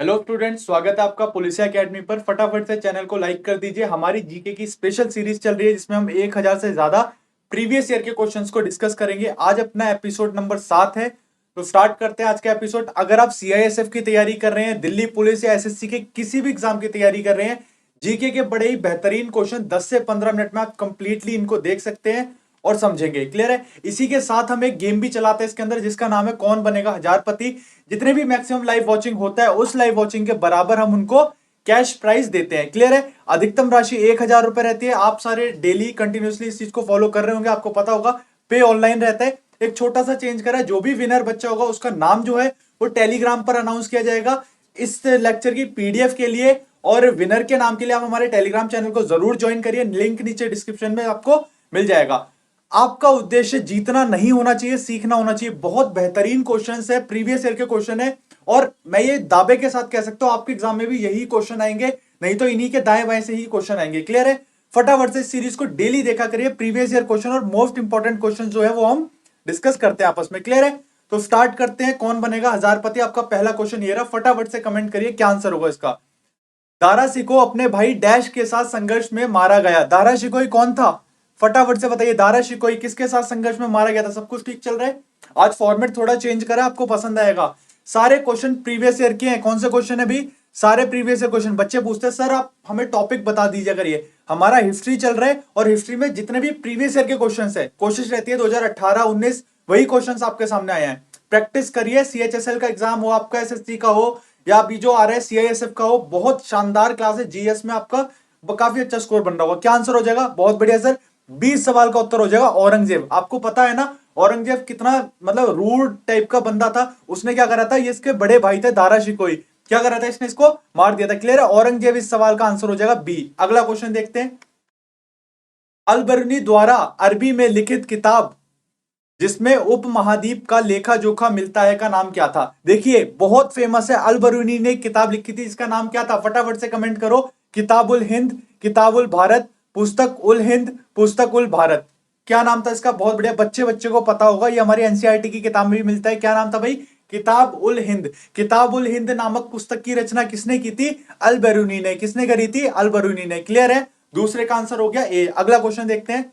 Hello students, स्वागत है आपका पुलिसिया एकेडमी पर। फटाफट से चैनल को लाइक कर दीजिए। हमारी जीके की स्पेशल सीरीज चल रही है जिसमें हम 1000 से ज्यादा प्रीवियस ईयर के क्वेश्चंस को डिस्कस करेंगे। आज अपना एपिसोड नंबर 7 है, तो स्टार्ट करते हैं आज का एपिसोड। अगर आप सीआईएसएफ की तैयारी कर रहे हैं, दिल्ली पुलिस या एसएससी के किसी भी एग्जाम की तैयारी कर रहे हैं, जीके के बड़े ही बेहतरीन क्वेश्चन 10 से 15 मिनट में आप कंप्लीटली इनको देख सकते हैं और समझेंगे। क्लियर है। इसी के साथ हम एक गेम भी चलाते हैं इसके अंदर, जिसका नाम है कौन बनेगा हजारपति। जितने भी मैक्सिमम लाइव वॉचिंग होता है उस लाइव वॉचिंग के बराबर हम उनको कैश प्राइज देते हैं। क्लियर है। अधिकतम राशि 1000 रुपए रहती है। आप सारे डेली कंटिन्यूसली इस चीज को फॉलो कर रहे होंगे, आपको पता होगा पे ऑनलाइन रहता है। एक छोटा सा चेंज करा है, जो भी विनर बच्चा होगा उसका नाम जो है वो टेलीग्राम पर अनाउंस किया जाएगा। इस लेक्चर की पीडीएफ के लिए और विनर के नाम के लिए आप हमारे टेलीग्राम चैनल को जरूर ज्वाइन करिए। लिंक नीचे डिस्क्रिप्शन में आपको मिल जाएगा। आपका उद्देश्य जीतना नहीं होना चाहिए, सीखना होना चाहिए। बहुत बेहतरीन क्वेश्चंस है, प्रीवियस ईयर के क्वेश्चन है, और मैं ये दावे के साथ कह सकता हूं आपके एग्जाम में भी यही क्वेश्चन आएंगे, नहीं तो इन्हीं के दाएं बाएं से ही क्वेश्चन आएंगे। क्लियर है। फटाफट से इस सीरीज को डेली देखा करिए। प्रीवियस ईयर क्वेश्चन और मोस्ट इंपॉर्टेंट क्वेश्चन जो है वो हम डिस्कस करते हैं आपस में। क्लियर है। तो स्टार्ट करते हैं। कौन बनेगा हजारपति। आपका पहला क्वेश्चन ये रहा, फटाफट से कमेंट करिए क्या आंसर होगा इसका। दारा शिकोह अपने भाई डैश के साथ संघर्ष में मारा गया। दारा शिकोह कौन था, फटाफट से बताइए। दारा शिकोह किसके साथ संघर्ष में मारा गया था। सब कुछ ठीक चल रहा है। आज फॉर्मेट थोड़ा चेंज करा, आपको पसंद आएगा। सारे क्वेश्चन प्रीवियस ईयर के हैं। कौन से क्वेश्चन है भी, सारे प्रीवियस ईयर क्वेश्चन। बच्चे पूछते हैं सर आप हमें टॉपिक बता दीजिए करिए। हमारा हिस्ट्री चल रहा है और हिस्ट्री में जितने भी प्रीवियस ईयर के क्वेश्चन है, कोशिश रहती है 2018-19 वही क्वेश्चन आपके सामने आए हैं। प्रैक्टिस करिए। सीएचएसएल का एग्जाम हो, आपका एसएससी का हो, या अभी जो आ रहा है सीआईएसएफ का हो, बहुत शानदार क्लास है। जीएस में आपका काफी अच्छा स्कोर बन रहा होगा। क्या आंसर हो जाएगा, बहुत बढ़िया सर। 20 सवाल का उत्तर हो जाएगा औरंगजेब। आपको पता है ना औरंगजेब कितना मतलब रूड टाइप का बंदा था। उसने क्या करा था, ये इसके बड़े भाई थे दारा शिकोह, क्या करा था, इसने इसको मार दिया था। क्लियर है। औरंगजेब इस सवाल का आंसर हो जाएगा बी। अगला क्वेश्चन देखते हैं। अल बरूनी द्वारा अरबी में लिखित किताब जिसमें उपमहाद्वीप का लेखा जोखा मिलता है का नाम क्या था। देखिए बहुत फेमस है, अल बरूनी ने किताब लिखी थी, इसका नाम क्या था, फटाफट से कमेंट करो। किताबुल हिंद, किताबुल भारत, पुस्तक उल हिंद, पुस्तक उल भारत। क्या नाम था इसका, बहुत बढ़िया। बच्चे बच्चे को पता होगा, ये हमारी एनसीईआरटी की किताब में भी मिलता है। क्या नाम था भाई, किताब उल हिंद। किताब उल हिंद नामक पुस्तक की रचना किसने की थी, अल बरूनी ने। किसने करी थी, अल बरूनी ने। क्लियर है। दूसरे का आंसर हो गया ए। अगला क्वेश्चन देखते हैं।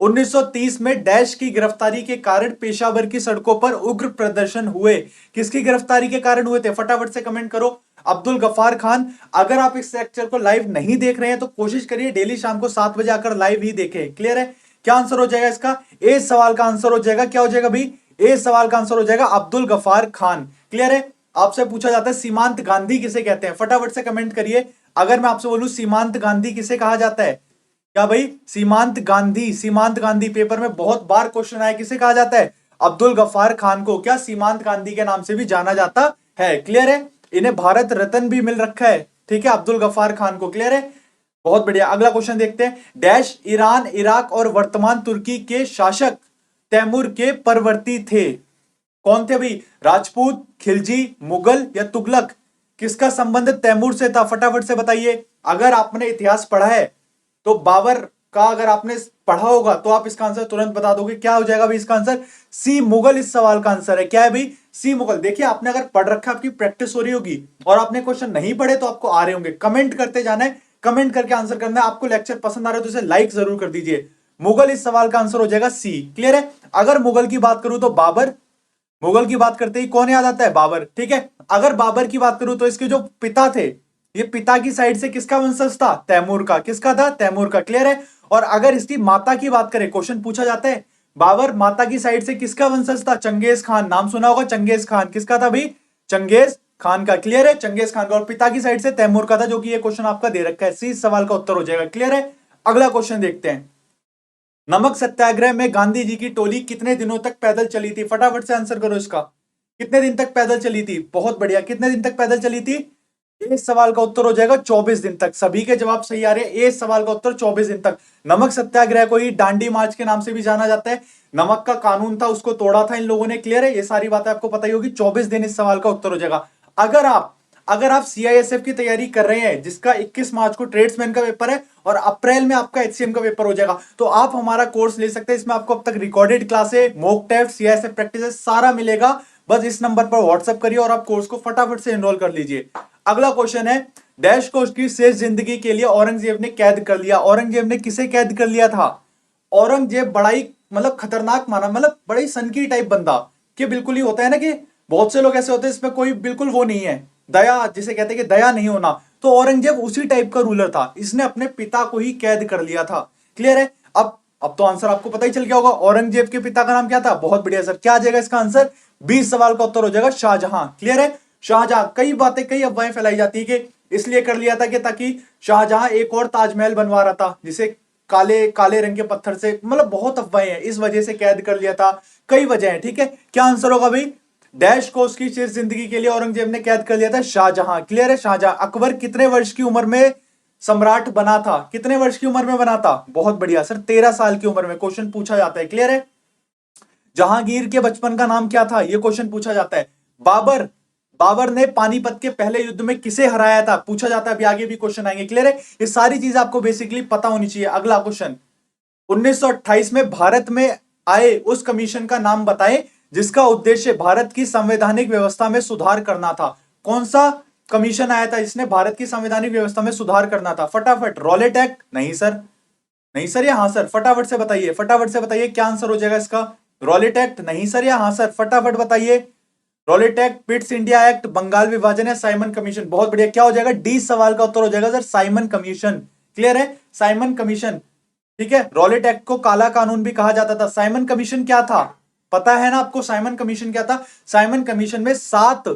1930 में डैश की गिरफ्तारी के कारण पेशावर की सड़कों पर उग्र प्रदर्शन हुए। किसकी गिरफ्तारी के कारण हुए थे, फटाफट से कमेंट करो। अब्दुल गफ्फार खान। अगर आप इस लेक्चर को लाइव नहीं देख रहे हैं तो कोशिश करिए डेली शाम को 7 बजे आकर लाइव ही देखें। क्लियर है। क्या आंसर हो जाएगा इसका, ए सवाल का आंसर हो जाएगा। क्या हो जाएगा भाई, ए सवाल का आंसर हो जाएगा अब्दुल गफ्फार खान। क्लियर है। आपसे पूछा जाता है सीमांत गांधी किसे कहते हैं, फटाफट से कमेंट करिए। अगर मैं आपसे बोलूं सीमांत गांधी किसे कहा जाता है, क्या भाई, सीमांत गांधी। सीमांत गांधी पेपर में बहुत बार क्वेश्चन आया, किसे कहा जाता है, अब्दुल गफ्फार खान को क्या सीमांत गांधी के नाम से भी जाना जाता है। क्लियर है। इन्हें भारत रत्न भी मिल रखा है, ठीक है, अब्दुल गफ्फार खान को। क्लियर है। बहुत बढ़िया। अगला क्वेश्चन देखते हैं। डैश ईरान, इराक और वर्तमान तुर्की के शासक तैमूर के परवर्ती थे। कौन थे भाई, राजपूत, खिलजी, मुगल या तुगलक। किसका संबंध तैमूर से था, फटाफट से बताइए। अगर आपने इतिहास पढ़ा है तो बाबर का अगर आपने पढ़ा होगा तो आप इसका आंसर तुरंत बता दोगे। क्या हो जाएगा भाई इसका आंसर, सी मुगल इस सवाल का आंसर है। क्या है भाई, सी मुगल। देखिए आपने अगर पढ़ रखा, आपकी प्रैक्टिस हो रही होगी, और आपने क्वेश्चन नहीं पढ़े तो आपको आ रहे होंगे। कमेंट करते जाना है, कमेंट करके आंसर करना है। आपको लेक्चर पसंद आ रहा है तो इसे लाइक जरूर कर दीजिए। मुगल इस सवाल का आंसर हो जाएगा सी। क्लियर है। अगर मुगल की बात करूं तो बाबर। मुगल की बात करते ही कौन याद आता है, बाबर। ठीक है। अगर बाबर की बात करूं तो इसके जो पिता थे, ये पिता की साइड से किसका वंशज था, तैमूर का। किसका था, तैमूर का। क्लियर है। और अगर इसकी माता की बात करें, क्वेश्चन पूछा जाता है, बाबर माता की साइड से किसका वंशज था, चंगेज खान। नाम सुना होगा चंगेज खान। किसका था भाई, चंगेज खान का। क्लियर है, चंगेज खान का। और पिता की साइड से तैमूर का था, जो कि ये क्वेश्चन आपका दे रखा है। सी सवाल का उत्तर हो जाएगा। क्लियर है। अगला क्वेश्चन देखते हैं। नमक सत्याग्रह में गांधी जी की टोली कितने दिनों तक पैदल चली थी, फटाफट से आंसर करो इसका। कितने दिन तक पैदल चली थी, बहुत बढ़िया। कितने दिन तक पैदल चली थी, इस सवाल का उत्तर हो जाएगा 24 दिन तक। सभी के जवाब सही आ रहे हैं। इस सवाल का उत्तर 24 दिन तक। नमक सत्याग्रह को ही डांडी मार्च के नाम से भी जाना जाता है। नमक का कानून था, उसको तोड़ा था इन लोगों ने। क्लियर है। ये सारी बातें आपको पता ही होगी। 24 दिन इस सवाल का उत्तर हो जाएगा। अगर आप सीआईएसएफ की तैयारी कर रहे हैं, जिसका 21 मार्च को ट्रेड्समैन का पेपर है और अप्रैल में आपका एचसीएम का पेपर हो जाएगा, तो आप हमारा कोर्स ले सकते हैं। इसमें आपको अब तक रिकॉर्डेड क्लासे, मॉक टेस्ट, सीआईएसएफ प्रैक्टिस सारा मिलेगा। बस इस नंबर पर व्हाट्सएप करिए और आप कोर्स को फटाफट से एनरोल कर लीजिए। अगला क्वेश्चन है, डैश को उसकी शेष जिंदगी के लिए औरंगजेब ने कैद कर लिया। औरंगजेब ने किसे कैद कर लिया था? औरंगजेब बड़ा ही मतलब खतरनाक माना, मतलब बड़ा ही सनकी टाइप बंदा, कि बिल्कुल ही होता है ना कि बहुत से लोग ऐसे होते हैं इसमें कोई बिल्कुल वो नहीं है, दया जिसे कहते हैं कि दया नहीं होना, तो औरंगजेब उसी टाइप का रूलर था, इसने अपने पिता को ही कैद कर लिया था। क्लियर है? अब तो आंसर आपको पता ही चल गया होगा, औरंगजेब के पिता का नाम क्या था? बहुत बढ़िया सर, क्या आ जाएगा इसका आंसर? 20 सवाल का उत्तर हो जाएगा शाहजहां। क्लियर है? शाहजहां। कई बातें कई अफवाहें फैलाई जाती है कि इसलिए कर लिया था कि ताकि शाहजहां एक और ताजमहल बनवा रहा था जिसे काले काले रंग के पत्थर से, मतलब बहुत अफवाहें हैं, इस वजह से कैद कर लिया था, कई वजह है। ठीक है, क्या आंसर होगा भाई? डैश को उसकी शेष जिंदगी के लिए औरंगजेब ने कैद कर लिया था शाहजहां। क्लियर है? शाहजहां। अकबर कितने वर्ष की उम्र में सम्राट बना था? कितने वर्ष की उम्र में बना था? बहुत बढ़िया सर, 13 साल की उम्र में क्वेश्चन पूछा जाता है। क्लियर है? जहांगीर के बचपन का नाम क्या था? यह क्वेश्चन पूछा जाता है। बाबर बाबर ने पानीपत के पहले युद्ध में किसे हराया था? पूछा जाता है, अभी आगे भी क्वेश्चन आएंगे। क्लियर है? ये सारी चीज आपको बेसिकली पता होनी चाहिए। अगला क्वेश्चन, 1928 में भारत में आए उस कमीशन का नाम बताएं जिसका उद्देश्य भारत की संवैधानिक व्यवस्था में सुधार करना था। कौन सा कमीशन आया था जिसने भारत की संवैधानिक व्यवस्था में सुधार करना था? फटाफट। Rowlatt act? नहीं सर, नहीं सर या हाँ सर? फटाफट से बताइए, फटाफट से बताइए, क्या आंसर हो जाएगा इसका? Rowlatt act? नहीं सर या हाँ सर? फटाफट बताइए। Rowlatt Act, Pitt's India Act, Bengal विभाजन या साइमन कमीशन? बहुत बढ़िया, क्या हो जाएगा? डी सवाल का उत्तर हो जाएगा सर, साइमन कमीशन। क्लियर है? Simon commission. ठीक है, रॉलेट एक्ट को काला कानून भी कहा जाता था। साइमन कमीशन क्या था? पता है ना आपको साइमन कमीशन क्या था? साइमन कमीशन में 7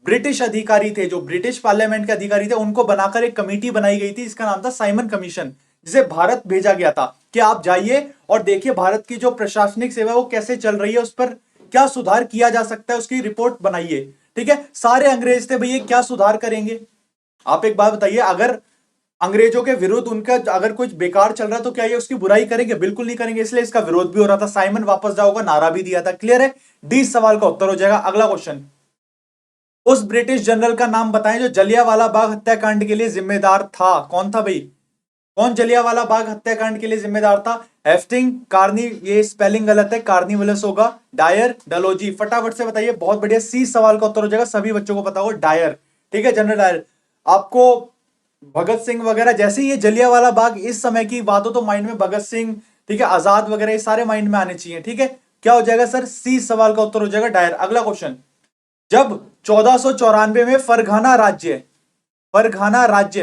ब्रिटिश अधिकारी थे, जो ब्रिटिश पार्लियामेंट के अधिकारी थे, उनको बनाकर एक कमेटी बनाई गई थी, इसका नाम था साइमन कमीशन, जिसे भारत भेजा गया था कि आप जाइए और देखिए भारत की जो प्रशासनिक सेवा है वो कैसे चल रही है, उस पर क्या सुधार किया जा सकता है, उसकी रिपोर्ट बनाइए। ठीक है, सारे अंग्रेज थे भैया, क्या सुधार करेंगे? आप एक बात बताइए, अगर अंग्रेजों के विरुद्ध उनका अगर कुछ बेकार चल रहा है तो क्या ये उसकी बुराई करेंगे? बिल्कुल नहीं करेंगे, इसलिए इसका विरोध भी हो रहा था। साइमन वापस जाओ का नारा भी दिया था। क्लियर है? डी सवाल का उत्तर हो जाएगा। अगला क्वेश्चन, उस ब्रिटिश जनरल का नाम बताएं जो जलियांवाला बाग हत्याकांड के लिए जिम्मेदार था। कौन था भाई? कौन जलियांवाला बाग हत्याकांड के लिए जिम्मेदार था? हेस्टिंग, कार्नी, ये स्पेलिंग गलत है, कार्निवलस होगा, डायर, डलोजी? फटाफट से बताइए। बहुत बढ़िया, सी सवाल का उत्तर हो जाएगा, सभी बच्चों को पता होगा, डायर। ठीक है, जनरल डायर। आपको भगत सिंह वगैरह, जैसे ही ये जलियांवाला बाग इस समय की बात हो तो माइंड में भगत सिंह, ठीक है, आजाद वगैरह, ये सारे माइंड में आने चाहिए। ठीक है, क्या हो जाएगा सर? सी सवाल का उत्तर हो जाएगा, डायर। अगला क्वेश्चन, जब 1494 में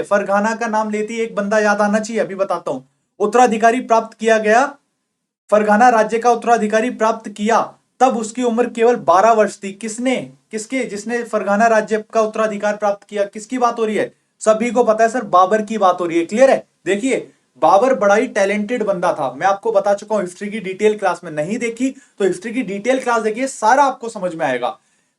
फरघाना का नाम लेती एक बंदा याद आना चाहिए, अभी बताता हूं, उत्तराधिकारी प्राप्त किया गया, फरघाना राज्य का उत्तराधिकारी प्राप्त किया, तब उसकी उम्र केवल 12 वर्ष थी। जिसने फरघाना राज्य का उत्तराधिकार प्राप्त किया, किसकी बात हो रही है? सभी को पता है सर, बाबर की बात हो रही है। क्लियर है? देखिए, बाबर बड़ा ही टैलेंटेड बंदा था, मैं आपको बता चुका हूं, हिस्ट्री की डिटेल क्लास में नहीं देखी तो हिस्ट्री की डिटेल क्लास देखिए, सारा आपको समझ में आएगा।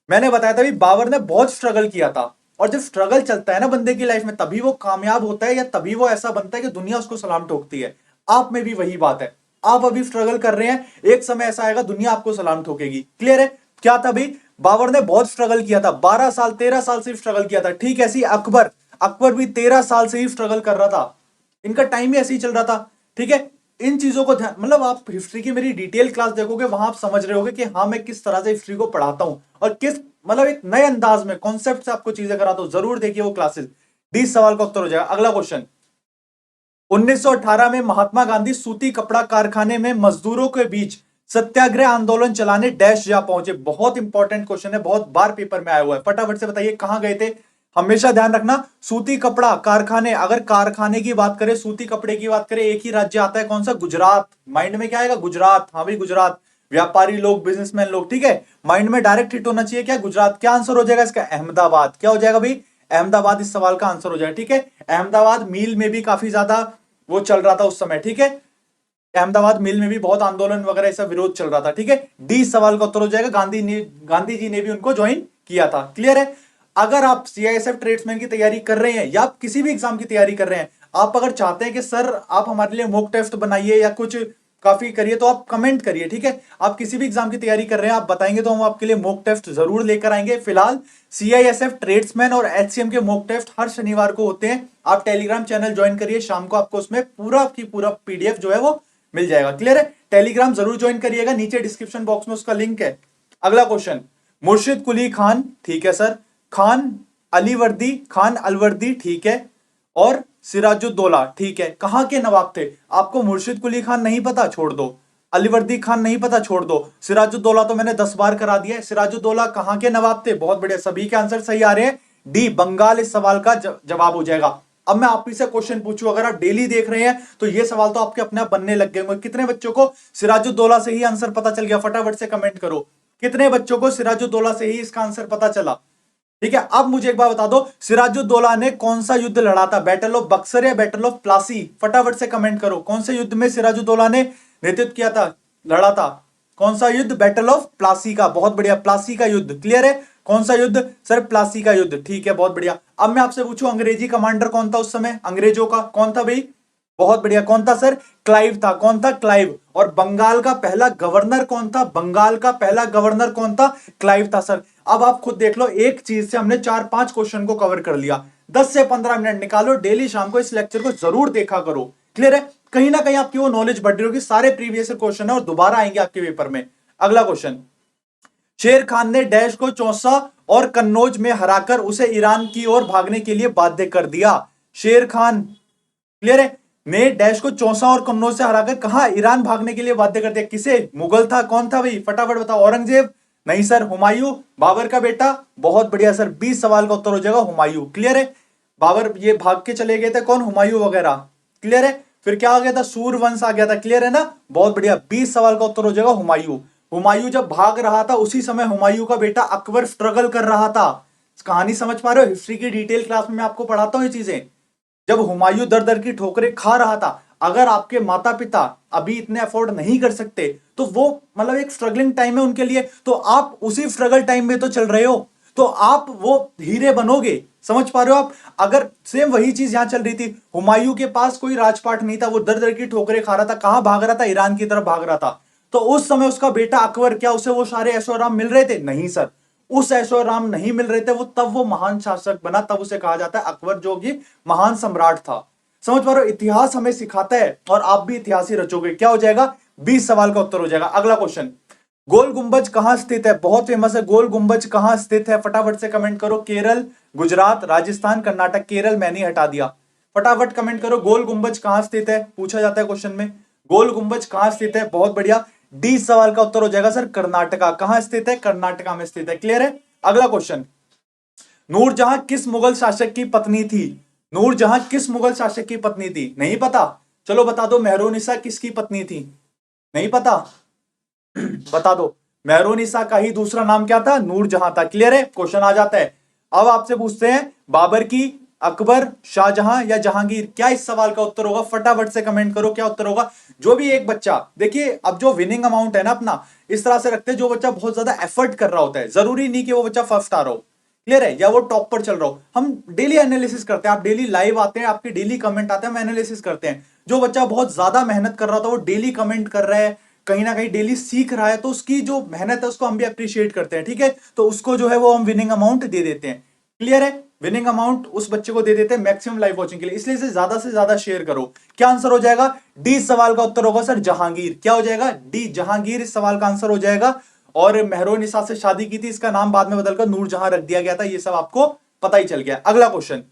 मैंने बताया था भी, बाबर ने बहुत स्ट्रगल किया था, और जब स्ट्रगल चलता है ना बंदे की लाइफ में, तभी वो कामयाब होता है, या तभी वो ऐसा बनता है कि दुनिया उसको सलाम ठोकती है। आप में भी वही बात है, आप अभी स्ट्रगल कर रहे हैं, एक समय ऐसा आएगा दुनिया आपको सलाम ठोकेगी। क्लियर है? क्या था भाई? बाबर ने बहुत स्ट्रगल किया था, 12 साल 13 साल से स्ट्रगल किया था। ठीक ऐसी अकबर भी 13 साल से ही स्ट्रगल कर रहा था, इनका टाइम ही ऐसे ही चल रहा था। ठीक है, इन चीजों को ध्यान, मतलब आप हिस्ट्री की मेरी डिटेल क्लास देखोगे, वहां आप समझ रहे होगे कि हाँ मैं किस तरह से हिस्ट्री को पढ़ाता हूं, और किस मतलब एक नए अंदाज में कॉन्सेप्ट से आपको चीजें कराता हूं। जरूर देखिए वो क्लासेस। 20 सवाल का उत्तर हो जाएगा। अगला क्वेश्चन, 1918 में महात्मा गांधी सूती कपड़ा कारखाने में मजदूरों के बीच सत्याग्रह आंदोलन चलाने डैश जा पहुंचे। बहुत इंपॉर्टेंट क्वेश्चन है, बहुत बार पेपर में आया हुआ है, फटाफट से बताइए कहां गए थे? हमेशा ध्यान रखना, सूती कपड़ा कारखाने, अगर कारखाने की बात करें, सूती कपड़े की बात करें, एक ही राज्य आता है, कौन सा? गुजरात। माइंड में क्या आएगा? गुजरात। हाँ भाई गुजरात, व्यापारी लोग, बिजनेसमैन लोग। ठीक है, माइंड में डायरेक्ट हिट होना चाहिए, क्या? गुजरात। क्या आंसर हो जाएगा इसका? अहमदाबाद। क्या हो जाएगा भाई? अहमदाबाद इस सवाल का आंसर हो जाएगा। ठीक है, अहमदाबाद मिल में भी काफी ज्यादा वो चल रहा था उस समय। ठीक है, अहमदाबाद मिल में भी बहुत आंदोलन वगैरह ऐसा विरोध चल रहा था। ठीक है, डी सवाल का उत्तर हो जाएगा, गांधी जी ने भी उनको ज्वाइन किया था। क्लियर है? अगर आप सीआईएसएफ ट्रेड्समैन की तैयारी कर रहे हैं, या आप किसी भी एग्जाम की तैयारी कर रहे हैं, आप अगर चाहते हैं कि सर आप हमारे लिए मॉक टेस्ट बनाइए या कुछ काफी करिए, तो आप कमेंट करिए। ठीक है, आप किसी भी एग्जाम की तैयारी कर रहे हैं, आप बताएंगे तो हम आपके लिए मॉक टेस्ट जरूर लेकर आएंगे। फिलहाल सीआईएसएफ ट्रेड्समैन और एचसीएम के मॉक टेस्ट हर शनिवार को होते हैं। आप टेलीग्राम चैनल ज्वाइन करिए, शाम को आपको उसमें पूरा की पूरा पीडीएफ जो है वो मिल जाएगा। क्लियर है? टेलीग्राम जरूर ज्वाइन करिएगा, नीचे डिस्क्रिप्शन बॉक्स में उसका लिंक है। अगला क्वेश्चन, मुर्शिद कुली खान, ठीक है सर, खान अलीवर्दी, खान अलवर्दी, ठीक है, और सिराजुद्दौला, ठीक है। कहां के नवाब थे? आपको मुर्शिद कुली खान नहीं पता, छोड़ दो। अलीवर्दी खान नहीं पता, छोड़ दो। सिराजुद्दौला तो मैंने 10 बार करा दिया है। सिराजुद्दौला कहां के नवाब थे? बहुत बढ़िया, सभी के आंसर सही आ रहे हैं। डी बंगाल इस सवाल का जवाब हो जाएगा। अब मैं आप ही से क्वेश्चन पूछूं, अगर आप डेली देख रहे हैं तो ये सवाल तो आपके अपने आप बनने लग गए होंगे। कितने बच्चों को सिराजुद्दौला से ही आंसर पता चल गया? फटाफट से कमेंट करो, कितने बच्चों को सिराजुद्दौला से ही इसका आंसर पता चला? ठीक है, अब मुझे एक बात बता दो, सिराजुद्दौला ने कौन सा युद्ध लड़ा था? बैटल ऑफ बक्सर या बैटल ऑफ प्लासी? फटाफट से कमेंट करो, कौन से युद्ध में सिराजुद्दौला ने नेतृत्व किया था, लड़ा था? कौन सा युद्ध? बैटल ऑफ प्लासी का। बहुत बढ़िया, प्लासी का युद्ध। क्लियर है? कौन सा युद्ध? सर प्लासी का युद्ध, ठीक है, बहुत बढ़िया। अब मैं आपसे पूछूं, अंग्रेजी कमांडर कौन था उस समय? अंग्रेजों का कौन था भाई? बहुत बढ़िया, कौन था सर? क्लाइव था। कौन था? क्लाइव। और बंगाल का पहला गवर्नर कौन था? बंगाल का पहला गवर्नर कौन था? क्लाइव था सर। अब आप खुद देख लो, एक चीज से हमने 4-5 क्वेश्चन को कवर कर लिया। 10 से 15 मिनट निकालो डेली, शाम को इस लेक्चर को जरूर देखा करो। क्लियर है? कहीं ना कहीं आपकी वो नॉलेज बढ़ रही होगी। सारे प्रीवियस क्वेश्चन है और दोबारा आएंगे आपके पेपर में। अगला क्वेश्चन, शेर खान ने डैश को चौसा और कन्नौज में हराकर उसे ईरान की ओर भागने के लिए बाध्य कर दिया। शेर खान, क्लियर है, ने डैश को चौसा और कन्नौज से हराकर कहा ईरान भागने के लिए बाध्य कर दिया। किसे? मुगल था। कौन था भाई? फटाफट बताओ। औरंगजेब? नहीं सर। हुमायूं, बाबर का बेटा। बहुत बढ़िया सर, 20 सवाल का उत्तर हो जाएगा हुमायूं। क्लियर है? बाबर ये भाग के चले गए थे, कौन? हुमायूं वगैरह। क्लियर है? फिर क्या आ गया था? सूर्यवंश आ गया था। क्लियर है ना? बहुत बढ़िया, 20 सवाल का उत्तर हो जाएगा हुमायूं। हुमायूं जब भाग रहा था उसी समय हुमायूं का बेटा अकबर स्ट्रगल कर रहा था। कहानी समझ पा रहे हो? हिस्ट्री की डिटेल क्लास में मैं आपको पढ़ाता हूं ये चीजें। जब हुमायूं दर दर की ठोकरें खा रहा था, अगर आपके माता पिता अभी इतने अफोर्ड नहीं कर सकते तो वो मतलब एक स्ट्रगलिंग टाइम है उनके लिए, तो आप उसी स्ट्रगल टाइम में तो चल रहे हो, तो आप वो हीरे बनोगे। समझ पा रहे हो आप? अगर सेम वही चीज यहां चल रही थी, हुमायूं के पास कोई राजपाट नहीं था, वो दर दर की ठोकरें खा रहा था, कहां भाग रहा था? ईरान की तरफ भाग रहा था। तो उस समय उसका बेटा अकबर, क्या उसे वो सारे ऐशो आराम मिल रहे थे? नहीं सर, उस ऐशो आराम नहीं मिल रहे थे। वो तब वो महान शासक बना, तब उसे कहा जाता है अकबर, जो कि महान सम्राट था। समझ पा रहे हो? इतिहास हमें सिखाता है और आप भी इतिहास ही रचोगे। क्या हो जाएगा? 20 सवाल का उत्तर हो जाएगा। अगला क्वेश्चन, गोल गुंबज कहां स्थित है? बहुत फेमस है। गोल गुंबज कहां स्थित है? फटाफट से कमेंट करो। केरल, गुजरात, राजस्थान, कर्नाटक। केरल मैंने हटा दिया। फटाफट कमेंट करो, गोल गुंबज कहां स्थित है? पूछा जाता है क्वेश्चन में, गोल गुंबज कहां स्थित है? बहुत बढ़िया, डी सवाल का उत्तर हो जाएगा सर कर्नाटका। कहां स्थित है? कर्नाटका में स्थित है। क्लियर है? अगला क्वेश्चन, नूरजहां किस मुगल शासक की पत्नी थी? नूरजहां किस मुगल शासक की पत्नी थी? नहीं पता? चलो बता दो, मेहरुनिसा किसकी पत्नी थी? नहीं पता? बता दो। मेहरुनिसा का ही दूसरा नाम क्या था? नूरजहां था। क्लियर है? क्वेश्चन आ जाता है। अब आपसे पूछते हैं, बाबर की, अकबर, शाहजहां या जहांगीर? क्या इस सवाल का उत्तर होगा? फटाफट से कमेंट करो, क्या उत्तर होगा? जो भी एक बच्चा, देखिए अब जो विनिंग अमाउंट है ना अपना, इस तरह से रखते हैं, जो बच्चा बहुत ज्यादा एफर्ट कर रहा होता है, जरूरी नहीं कि वो बच्चा फर्स्ट आ रहा हो, क्लियर है, या वो टॉप पर चल रहा हो। हम डेली एनालिसिस करते हैं, आप डेली लाइव आते हैं, आपके डेली कमेंट आते हैं, हम एनालिसिस करते हैं। जो बच्चा बहुत ज्यादा मेहनत कर रहा था, वो डेली कमेंट कर रहा है, कहीं ना कहीं डेली सीख रहा है, तो उसकी जो मेहनत है उसको हम भी अप्रिशिएट करते हैं। ठीक है, तो उसको जो है वो हम विनिंग अमाउंट दे देते हैं। क्लियर है? विनिंग अमाउंट उस बच्चे को दे देते हैं मैक्सिमम लाइव वॉचिंग के लिए, इसलिए इसे ज्यादा से ज्यादा शेयर करो। क्या आंसर हो जाएगा? डी सवाल का उत्तर होगा सर जहांगीर। क्या हो जाएगा? डी जहांगीर इस सवाल का आंसर हो जाएगा। और मेहरुनिसा से शादी की थी, इसका नाम बाद में बदलकर नूरजहां रख दिया गया था, ये सब आपको पता ही चल गया। अगला क्वेश्चन,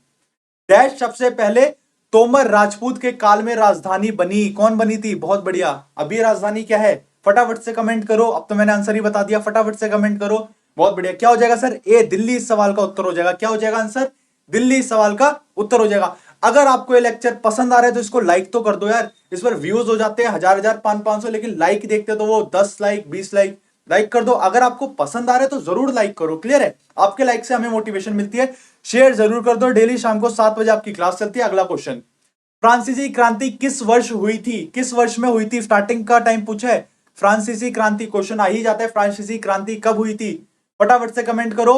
डैश सबसे पहले तोमर राजपूत के काल में राजधानी बनी? कौन बनी थी? बहुत बढ़िया, अभी राजधानी क्या है? फटाफट से कमेंट करो। अब तो मैंने आंसर ही बता दिया, फटाफट से कमेंट करो। बहुत बढ़िया, क्या हो जाएगा सर? ए दिल्ली इस सवाल का उत्तर हो जाएगा। क्या हो जाएगा आंसर? दिल्ली इस सवाल का उत्तर हो जाएगा। अगर आपको ये लेक्चर पसंद आ रहा है तो इसको लाइक तो कर दो यार। इस पर व्यूज हो जाते हैं 1000 500, लेकिन लाइक देखते तो वो 10 लाइक 20 लाइक। लाइक कर दो, अगर आपको पसंद आ रहा है तो जरूर लाइक करो। क्लियर है? आपके लाइक से हमें मोटिवेशन मिलती है। शेयर जरूर कर दो। डेली शाम को 7 बजे आपकी क्लास चलती है। अगला क्वेश्चन, फ्रांसीसी क्रांति किस वर्ष हुई थी? किस वर्ष में हुई थी? स्टार्टिंग का टाइम पूछा है। फ्रांसीसी क्रांति क्वेश्चन आ ही जाता है, फ्रांसीसी क्रांति कब हुई थी? फटाफट से कमेंट करो,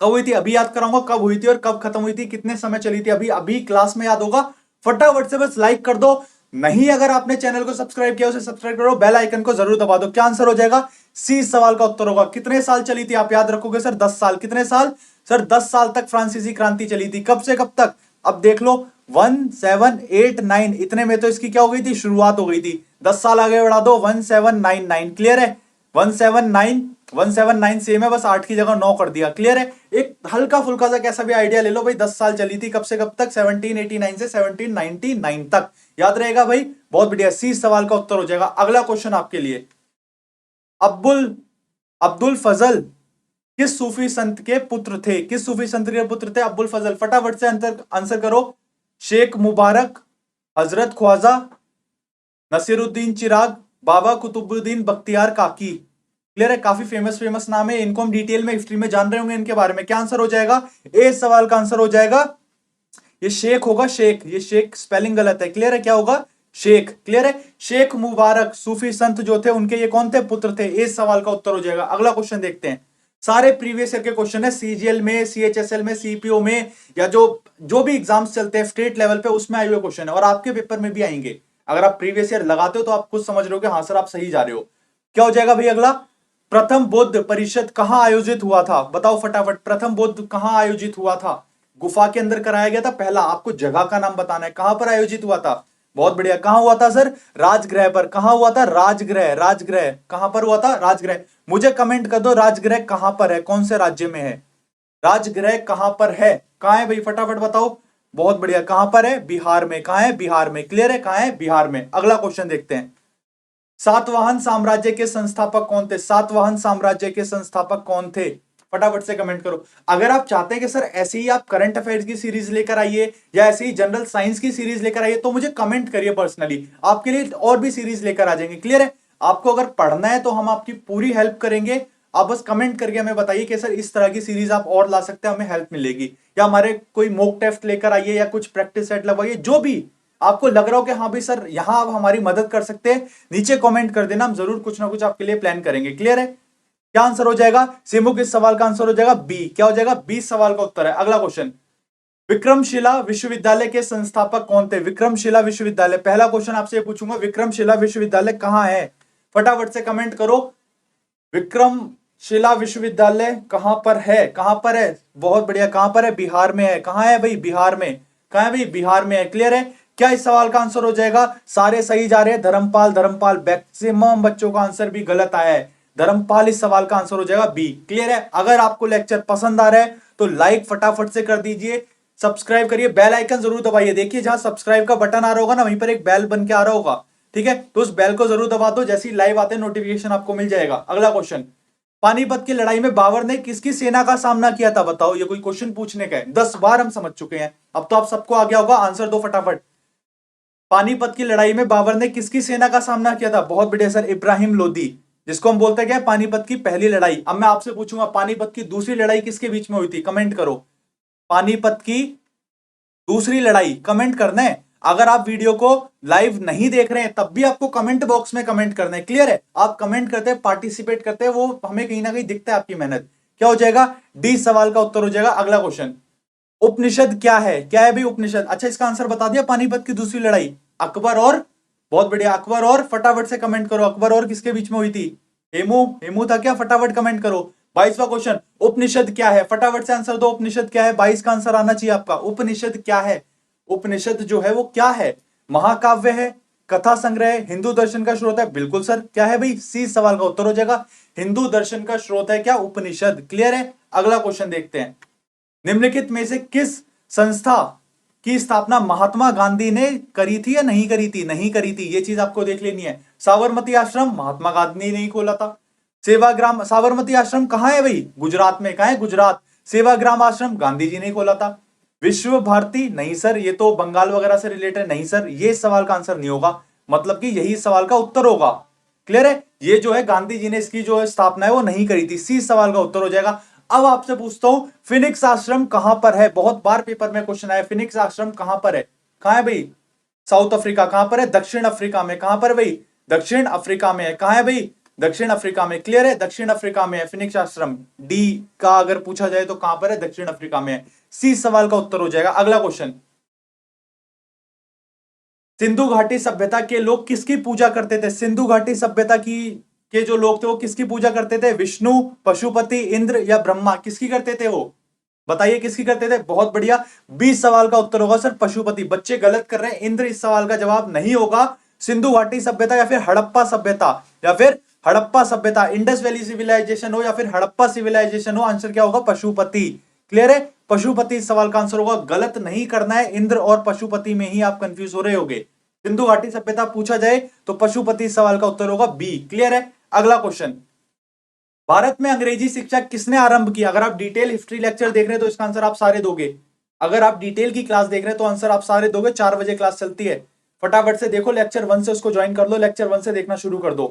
कब हुई थी? अभी याद कराऊंगा कब हुई थी और कब खत्म हुई थी, कितने समय चली थी। अभी अभी क्लास में याद होगा। फटाफट से बस लाइक कर दो। नहीं, अगर आपने चैनल को सब्सक्राइब किया उसे सब्सक्राइब करो, बेल आइकन को जरूर दबा दो। क्या आंसर हो जाएगा? सी सवाल का उत्तर होगा। कितने साल चली थी? आप याद रखोगे सर 10 साल। कितने साल सर? 10 साल तक फ्रांसीसी क्रांति चली थी। कब से कब तक? अब देख लो, 1 7 8 9 इतने में तो इसकी क्या हो गई थी? शुरुआत हो गई थी। 10 साल आगे बढ़ा दो, 1799। क्लियर है? 1799 179 सेम है, बस 8 की जगह 9 कर दिया। क्लियर है? एक हल्का फुल्का सा कैसा भी आइडिया ले लो भाई, 10 साल चली थी, कब से कब तक? 1789 से 1799 तक। याद रहेगा भाई? बहुत बढ़िया, सी सवाल का उत्तर हो जाएगा। अगला क्वेश्चन आपके लिए, अब्दुल अब्दुल फजल किस सूफी संत के पुत्र थे? किस सूफी संत के पुत्र थे अब्दुल फजल? फटाफट से आंसर करो। शेख मुबारक, हजरत ख्वाजा, नसीरुद्दीन चिराग, बाबा कुतुबुद्दीन बख्तियार काकी। क्लियर है? काफी फेमस फेमस नाम है, इनको हम डिटेल में हिस्ट्री में जान रहे होंगे इनके बारे में। क्या आंसर हो जाएगा? ए सवाल का आंसर हो जाएगा ये शेख होगा, शेख। ये शेख स्पेलिंग गलत है। क्लियर है? क्या होगा? शेख। क्लियर है? शेख मुबारक सूफी संत जो थे उनके ये कौन थे? पुत्र थे। ए सवाल का उत्तर हो जाएगा। अगला क्वेश्चन देखते हैं। सारे प्रीवियस ईयर के क्वेश्चन है, सीजीएल में, सीएचएसएल में, सीपीओ में, या जो भी एग्जाम्स चलते हैं स्टेट लेवल पे, उसमें आए हुए क्वेश्चन है और आपके पेपर में भी आएंगे। अगर आप प्रीवियस ईयर लगाते हो तो आप खुद समझ रहे हो कि हाँ सर आप सही जा रहे हो। क्या हो जाएगा भाई अगला? प्रथम बौद्ध परिषद कहां आयोजित हुआ था? बताओ फटाफट, प्रथम बौद्ध कहां आयोजित हुआ था? गुफा के अंदर कराया गया था पहला। आपको जगह का नाम बताना है, कहां पर आयोजित हुआ था। बहुत बढ़िया, कहां हुआ था सर? राजगृह पर। कहां हुआ था? राजगृह। राजगृह कहां पर हुआ था? राजगृह। मुझे कमेंट कर दो राजगृह कहां पर है, कौन से राज्य में है? राजगृह कहां पर है? कहां है भाई? फटाफट बताओ। बहुत बढ़िया, कहां पर है? बिहार में। कहां है? बिहार में। क्लियर है? कहां है? बिहार में। अगला क्वेश्चन देखते हैं। सातवाहन साम्राज्य के संस्थापक कौन थे? सातवाहन साम्राज्य के संस्थापक कौन थे? फटाफट से कमेंट करो। अगर आप चाहते हैं कि सर ऐसे ही आप करंट अफेयर्स की सीरीज लेकर आइए या ऐसे ही जनरल साइंस की सीरीज लेकर आइए तो मुझे कमेंट करिए पर्सनली, आपके लिए और भी सीरीज लेकर आ जाएंगे। क्लियर है? आपको अगर पढ़ना है तो हम आपकी पूरी हेल्प करेंगे। आप बस कमेंट करके हमें बताइए कि सर इस तरह की सीरीज आप और ला सकते हैं, हमें हेल्प मिलेगी। या हमारे कोई मॉक टेस्ट लेकर आइए या कुछ प्रैक्टिस सेट लगवाइए, जो भी आपको लग रहा हो कि हाँ भाई सर यहां आप हमारी मदद कर सकते हैं, नीचे कमेंट कर देना, हम जरूर कुछ ना कुछ आपके लिए प्लान करेंगे। क्लियर है? क्या आंसर हो जाएगा? सिमुक इस सवाल का आंसर हो जाएगा बी। क्या हो जाएगा? 20 सवाल का उत्तर है। अगला क्वेश्चन, विक्रमशिला विश्वविद्यालय के संस्थापक कौन थे? विक्रमशिला विश्वविद्यालय, पहला क्वेश्चन आपसे पूछूंगा, विक्रमशिला विश्वविद्यालय कहां है? फटाफट से कमेंट करो। विक्रमशिला विश्वविद्यालय कहां पर है? कहां पर है? बहुत बढ़िया, कहां पर है? बिहार में है। कहां है भाई? बिहार में। कहां है भाई? बिहार में है। क्लियर है? क्या इस सवाल का आंसर हो जाएगा? सारे सही जा रहे हैं। धर्मपाल, धर्मपाल, मैक्सिमम बच्चों का आंसर भी गलत आया है। धर्मपाल इस सवाल का आंसर हो जाएगा बी। क्लियर है? अगर आपको लेक्चर पसंद आ रहा है तो लाइक फटाफट से कर दीजिए, सब्सक्राइब करिए, बेल आइकन जरूर दबाइए। देखिए जहां सब्सक्राइब का बटन आ रहा होगा ना, वहीं पर एक बेल बन के आ रहा होगा। ठीक है? तो उस बेल को जरूर दबा दो, जैसे ही लाइव आते नोटिफिकेशन आपको मिल जाएगा। अगला क्वेश्चन, पानीपत की लड़ाई में बाबर ने किसकी सेना का सामना किया था? बताओ, ये कोई क्वेश्चन पूछने का है? 10 बार हम समझ चुके हैं, अब तो आप सबको आ गया होगा। आंसर दो फटाफट। पानीपत की लड़ाई में बाबर ने किसकी सेना का सामना किया था? बहुत बढ़िया सर, इब्राहिम लोदी, जिसको हम बोलते हैं क्या? पानीपत की पहली लड़ाई। अब मैं आपसे पूछूंगा पानीपत की दूसरी लड़ाई किसके बीच में हुई थी? कमेंट करो। पानीपत की दूसरी लड़ाई कमेंट करना है। अगर आप वीडियो को लाइव नहीं देख रहे हैं तब भी आपको कमेंट बॉक्स में कमेंट करना है। क्लियर है? आप कमेंट करते हैं, पार्टिसिपेट करते हैं, वो हमें कहीं ना कहीं दिखता है आपकी मेहनत। क्या हो जाएगा? डी सवाल का उत्तर हो जाएगा। अगला क्वेश्चन, उपनिषद क्या है? क्या है भाई उपनिषद? अच्छा, इसका आंसर बता दिया। पानीपत की दूसरी लड़ाई अकबर और, बहुत बढ़िया, अकबर और, फटाफट से कमेंट करो। अकबर और किसके बीच में हुई थी? हेमू, हेमू था क्या? फटाफट कमेंट करो। 22वां क्वेश्चन, उपनिषद क्या है? फटाफट से आंसर दो। उपनिषद क्या है? 22 का आंसर आना चाहिए आपका। उपनिषद क्या है? उपनिषद जो है वो क्या है? महाकाव्य है, कथा संग्रह है, हिंदू दर्शन का स्रोत है? बिल्कुल सर, क्या है भाई? सी सवाल का उत्तर हो जाएगा। हिंदू दर्शन का स्रोत है क्या? उपनिषद। क्लियर है? अगला क्वेश्चन देखते हैं, निम्नलिखित में से किस संस्था की स्थापना महात्मा गांधी ने करी थी या नहीं करी थी? नहीं करी थी, ये चीज आपको देख लेनी है। साबरमती आश्रम महात्मा गांधी ने ही खोला था। सेवाग्राम, साबरमती आश्रम कहां है भाई? गुजरात में। कहां है? गुजरात। सेवाग्राम आश्रम गांधी जी ने खोला था। विश्व भारती, नहीं सर, ये तो बंगाल वगैरह से रिलेटेड, नहीं सर, ये सवाल का आंसर नहीं होगा, मतलब कि यही सवाल का उत्तर होगा। क्लियर है? ये जो है गांधी जी ने इसकी जो स्थापना है वो नहीं करी थी। सी सवाल का उत्तर हो जाएगा। अब आपसे पूछता हूं, फिनिक्स आश्रम कहां पर है? बहुत बार पेपर में क्वेश्चन आया, फिनिक्स आश्रम कहां पर है? कहां है भाई? South Africa. कहां पर है? दक्षिण अफ्रीका में। कहां पर भाई? दक्षिण अफ्रीका में है। कहां है भाई? दक्षिण अफ्रीका में। क्लियर है? दक्षिण अफ्रीका में है फिनिक्स आश्रम। डी का अगर पूछा जाए तो कहां पर है? दक्षिण अफ्रीका में है। सी सवाल का उत्तर हो जाएगा। अगला क्वेश्चन, सिंधु घाटी सभ्यता के लोग किसकी पूजा करते थे? सिंधु घाटी सभ्यता की के जो लोग थे वो किसकी पूजा करते थे? विष्णु, पशुपति, इंद्र या ब्रह्मा? किसकी करते थे वो? बताइए किसकी करते थे? बहुत बढ़िया, 20 सवाल का उत्तर होगा सर पशुपति। बच्चे गलत कर रहे हैं, इंद्र इस सवाल का जवाब नहीं होगा। सिंधु घाटी सभ्यता या फिर हड़प्पा सभ्यता या फिर हड़प्पा सभ्यता, इंडस वैली सिविलाइजेशन हो या फिर हड़प्पा सिविलाइजेशन हो, आंसर क्या होगा? पशुपति। क्लियर है? पशुपति इस सवाल का आंसर होगा। गलत नहीं करना है, इंद्र और पशुपति में ही आप कंफ्यूज हो रहे होगे। सिंधु घाटी सभ्यता पूछा जाए तो पशुपति इस सवाल का उत्तर होगा बी। क्लियर है? अगला क्वेश्चन, भारत में अंग्रेजी शिक्षा किसने आरंभ किया? अगर आप डिटेल हिस्ट्री लेक्चर देख रहे हैं तो इसका आंसर आप सारे दोगे। अगर आप डिटेल की क्लास देख रहे हैं तो आंसर आप सारे दोगे। 4 बजे क्लास चलती है, फटाफट से देखो, लेक्चर 1 से उसको ज्वाइन कर लो, लेक्चर 1 से देखना शुरू कर दो।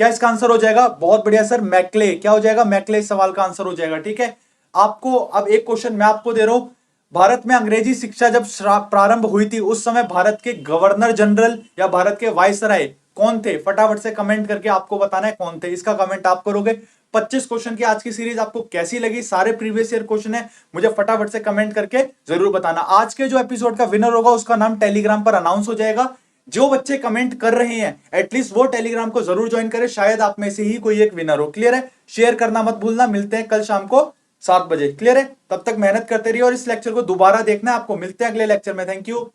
क्या इसका आंसर हो जाएगा? बहुत बढ़िया सर, मैकले। क्या हो जाएगा? मैकले इस सवाल का आंसर हो जाएगा। ठीक है, आपको अब एक क्वेश्चन मैं आपको दे रहा हूं, भारत में अंग्रेजी शिक्षा जब प्रारंभ हुई थी उस समय भारत के गवर्नर जनरल या भारत के वायसराय कौन थे? फटाफट से कमेंट करके आपको बताना है कौन थे, इसका कमेंट आप करोगे। 25 क्वेश्चन की आज की सीरीज आपको कैसी लगी? सारे प्रीवियस ईयर क्वेश्चन है, मुझे फटाफट से कमेंट करके जरूर बताना। आज के जो एपिसोड का विनर होगा उसका नाम टेलीग्राम पर अनाउंस हो जाएगा। जो बच्चे कमेंट कर रहे हैं एटलीस्ट वो टेलीग्राम को जरूर ज्वाइन करें, शायद आप में से ही कोई एक विनर हो। क्लियर है? शेयर करना मत भूलना। मिलते हैं कल शाम को 7 बजे। क्लियर है? तब तक मेहनत करते रहिए और इस लेक्चर को दोबारा देखना है आपको। मिलते हैं अगले लेक्चर में। Thank you.